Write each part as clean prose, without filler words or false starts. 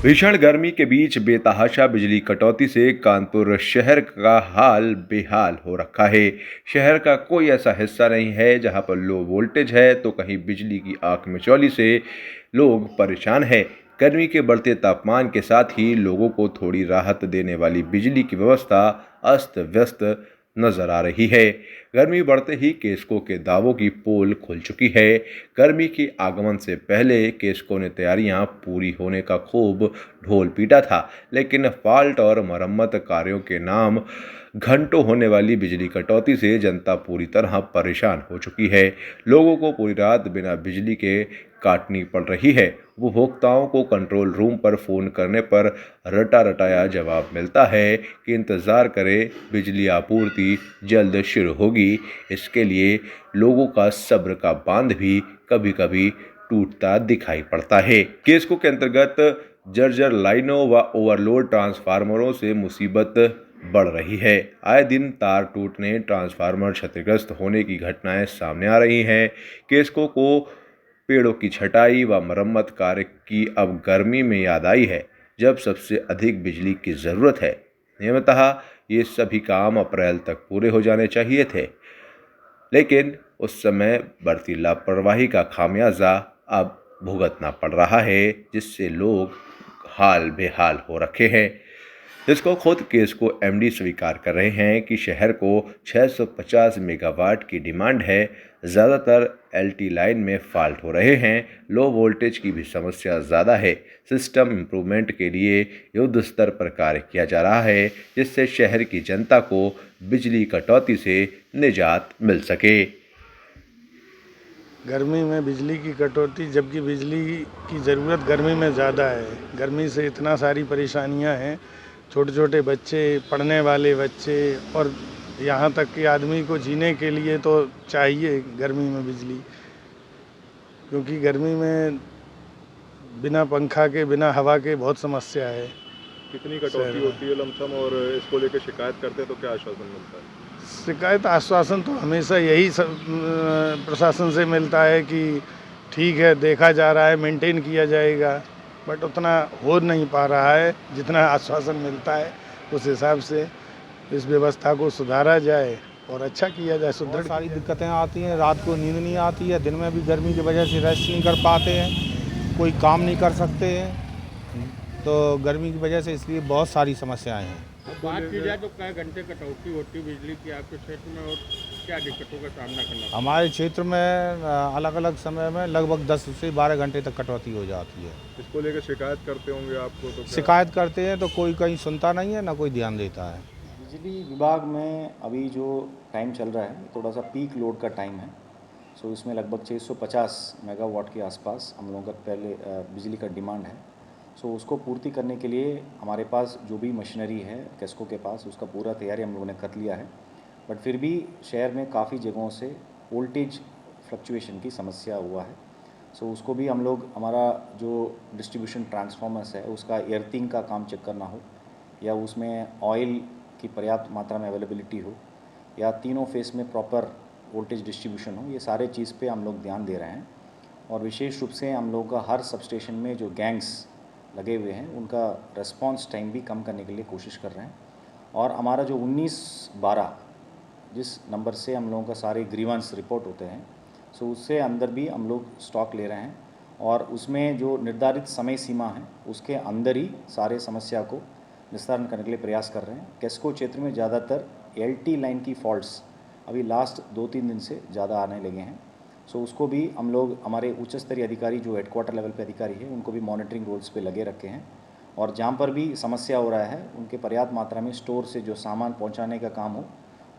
भीषण गर्मी के बीच बेतहाशा बिजली कटौती से कानपुर शहर का हाल बेहाल हो रखा है। शहर का कोई ऐसा हिस्सा नहीं है जहां पर लो वोल्टेज है तो कहीं बिजली की आंख मिचौली से लोग परेशान हैं। गर्मी के बढ़ते तापमान के साथ ही लोगों को थोड़ी राहत देने वाली बिजली की व्यवस्था अस्त व्यस्त नजर आ रही है। गर्मी बढ़ते ही केसको के दावों की पोल खुल चुकी है। गर्मी के आगमन से पहले केसको ने तैयारियां पूरी होने का खूब ढोल पीटा था, लेकिन फॉल्ट और मरम्मत कार्यों के नाम घंटों होने वाली बिजली कटौती से जनता पूरी तरह परेशान हो चुकी है। लोगों को पूरी रात बिना बिजली के काटनी पड़ रही है। उपभोक्ताओं को कंट्रोल रूम पर फ़ोन करने पर रटा रटाया जवाब मिलता है कि इंतज़ार करें, बिजली आपूर्ति जल्द शुरू होगी। इसके लिए लोगों का सब्र का बांध भी कभी कभी टूटता दिखाई पड़ता है। केसको के अंतर्गत जर्जर लाइनों व ओवरलोड ट्रांसफार्मरों से मुसीबत बढ़ रही है। आए दिन तार टूटने, ट्रांसफार्मर क्षतिग्रस्त होने की घटनाएं सामने आ रही हैं। केसको को पेड़ों की छटाई व मरम्मत कार्य की अब गर्मी में याद आई है, जब सबसे अधिक बिजली की ज़रूरत है। नियमितः ये सभी काम अप्रैल तक पूरे हो जाने चाहिए थे, लेकिन उस समय बढ़ती लापरवाही का खामियाजा अब भुगतना पड़ रहा है, जिससे लोग हाल बेहाल हो रखे हैं। इसको खुद केसको एमडी स्वीकार कर रहे हैं कि शहर को 650 मेगावाट की डिमांड है। ज़्यादातर एलटी लाइन में फॉल्ट हो रहे हैं। लो वोल्टेज की भी समस्या ज़्यादा है। सिस्टम इम्प्रूवमेंट के लिए युद्ध स्तर पर कार्य किया जा रहा है, जिससे शहर की जनता को बिजली कटौती से निजात मिल सके। गर्मी में बिजली की कटौती, जबकि बिजली की ज़रूरत गर्मी में ज़्यादा है। गर्मी से इतना सारी परेशानियां हैं, छोटे छोटे बच्चे, पढ़ने वाले बच्चे और यहाँ तक कि आदमी को जीने के लिए तो चाहिए गर्मी में बिजली, क्योंकि गर्मी में बिना पंखा के, बिना हवा के बहुत समस्या है। कितनी कटौती होती है लमसम, और इसको लेकर शिकायत करते हैं तो क्या आश्वासन मिलता है? शिकायत आश्वासन तो हमेशा यही प्रशासन से मिलता है कि ठीक है, देखा जा रहा है, मेंटेन किया जाएगा, बट उतना हो नहीं पा रहा है जितना आश्वासन मिलता है। उस हिसाब से इस व्यवस्था को सुधारा जाए और अच्छा किया जाए, सुदृढ़ सारी दिक्कतें आती हैं। रात को नींद नहीं आती है, दिन में भी गर्मी की वजह से रेस्ट नहीं कर पाते हैं, कोई काम नहीं कर सकते हैं, तो गर्मी की वजह से इसलिए बहुत सारी समस्याएं हैं। बात की जाए तो क्या घंटे कटौती होती है बिजली की आपके क्षेत्र में, और क्या दिक्कतों का सामना करना? हमारे क्षेत्र में अलग अलग समय में लगभग 10 से 12 घंटे तक कटौती हो जाती है। इसको लेकर शिकायत करते होंगे आपको तो शिकायत करते हैं तो कोई कहीं सुनता नहीं है, ना कोई ध्यान देता है। बिजली विभाग में अभी जो टाइम चल रहा है थोड़ा सा पीक लोड का टाइम है। सो इसमें लगभग 650 मेगावाट के आसपास हम लोगों का पहले बिजली का डिमांड है। सो उसको पूर्ति करने के लिए हमारे पास जो भी मशीनरी है केस्को के पास, उसका पूरा तैयारी हम लोगों ने कर लिया है। बट फिर भी शहर में काफ़ी जगहों से वोल्टेज फ्लक्चुएशन की समस्या हुआ है। सो उसको भी हम लोग, हमारा जो डिस्ट्रीब्यूशन ट्रांसफार्मर्स है उसका एर्थिंग का काम चेक करना हो, या उसमें ऑयल की पर्याप्त मात्रा में अवेलेबिलिटी हो, या तीनों फेस में प्रॉपर वोल्टेज डिस्ट्रीब्यूशन हो, ये सारे चीज़ पे हम लोग ध्यान दे रहे हैं। और विशेष रूप से हम लोगों का हर सबस्टेशन में जो गैंग्स लगे हुए हैं उनका रेस्पॉन्स टाइम भी कम करने के लिए कोशिश कर रहे हैं। और हमारा जो 1912 जिस नंबर से हम लोगों का सारे ग्रीवेंस रिपोर्ट होते हैं, सो उससे अंदर भी हम लोग स्टॉक ले रहे हैं, और उसमें जो निर्धारित समय सीमा है उसके अंदर ही सारे समस्या को निस्तारण करने के लिए प्रयास कर रहे हैं। केस्को क्षेत्र में ज़्यादातर एलटी लाइन की फॉल्ट्स अभी लास्ट 2-3 दिन से ज़्यादा आने लगे हैं। सो उसको भी हम लोग, हमारे उच्च स्तरीय अधिकारी जो हेडक्वार्टर लेवल पे अधिकारी है, उनको भी मॉनिटरिंग रोल्स पे लगे रखे हैं, और जहाँ पर भी समस्या हो रहा है उनके पर्याप्त मात्रा में स्टोर से जो सामान पहुँचाने का काम हो,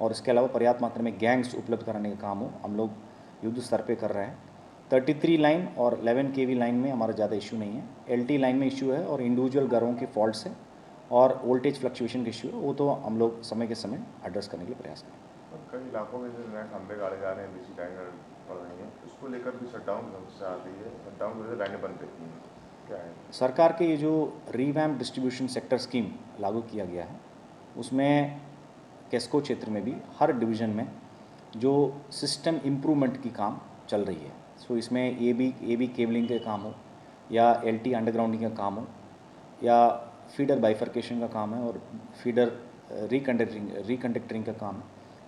और इसके अलावा पर्याप्त मात्रा में गैंग्स उपलब्ध कराने का काम हो, हम लोग युद्ध स्तर पर कर रहे हैं। 33 लाइन और 11 kV लाइन में हमारा ज़्यादा इशू नहीं है। एलटी लाइन में इशू है और इंडिविजुअल घरों के फॉल्ट्स है और वोल्टेज फ्लक्चुएशन के इशू है, वो तो हम लोग समय के समय एड्रेस करने के लिए प्रयास करें। कई इलाकों में जो नए खंभे गाड़े जा रहे हैं, बिजली लाइनें पड़ रही हैं, उसको लेकर भी शटडाउन की समस्या आती है। शटडाउन की वजह से लाइनें बंद रहती हैं, क्या है? सरकार के ये जो रीवैम्प डिस्ट्रीब्यूशन सेक्टर स्कीम लागू किया गया है, उसमें केस्को क्षेत्र में भी हर डिवीज़न में जो सिस्टम इम्प्रूवमेंट की काम चल रही है। सो इसमें ए बी केबलिंग के काम हो, या एलटी अंडरग्राउंडिंग का काम हो, या फीडर बाइफर्केशन का काम है और फीडर रिकंडक्टरिंग का काम है।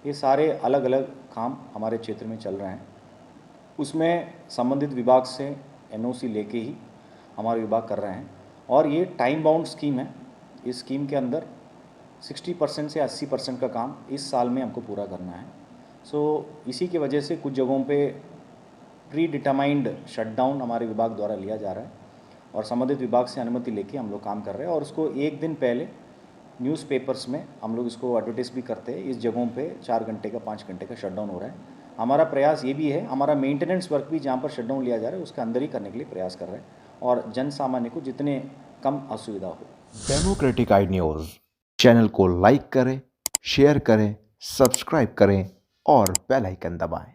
ये सारे अलग अलग काम हमारे क्षेत्र में चल रहे हैं। उसमें संबंधित विभाग से एनओसी लेके ही हमारे विभाग कर रहे हैं और ये टाइम बाउंड स्कीम है। इस स्कीम के अंदर 60% से 80% का काम इस साल में हमको पूरा करना है। इसी की वजह से कुछ जगहों पे प्री डिटरमाइंड शटडाउन हमारे विभाग द्वारा लिया जा रहा है और संबंधित विभाग से अनुमति लेके हम लोग काम कर रहे हैं और उसको एक दिन पहले न्यूज़पेपर्स में हम लोग इसको एडवर्टाइज भी करते हैं। इस जगहों पे 4 घंटे का 5 घंटे का शटडाउन हो रहा है। हमारा प्रयास ये भी है, हमारा मेंटेनेंस वर्क भी जहाँ पर शटडाउन लिया जा रहा है उसके अंदर ही करने के लिए प्रयास कर रहे हैं और जन सामान्य को जितने कम असुविधा हो। डेमोक्रेटिक आई न्यूज़ चैनल को लाइक करें, शेयर करें, सब्सक्राइब करें और बेल आइकन दबाएं।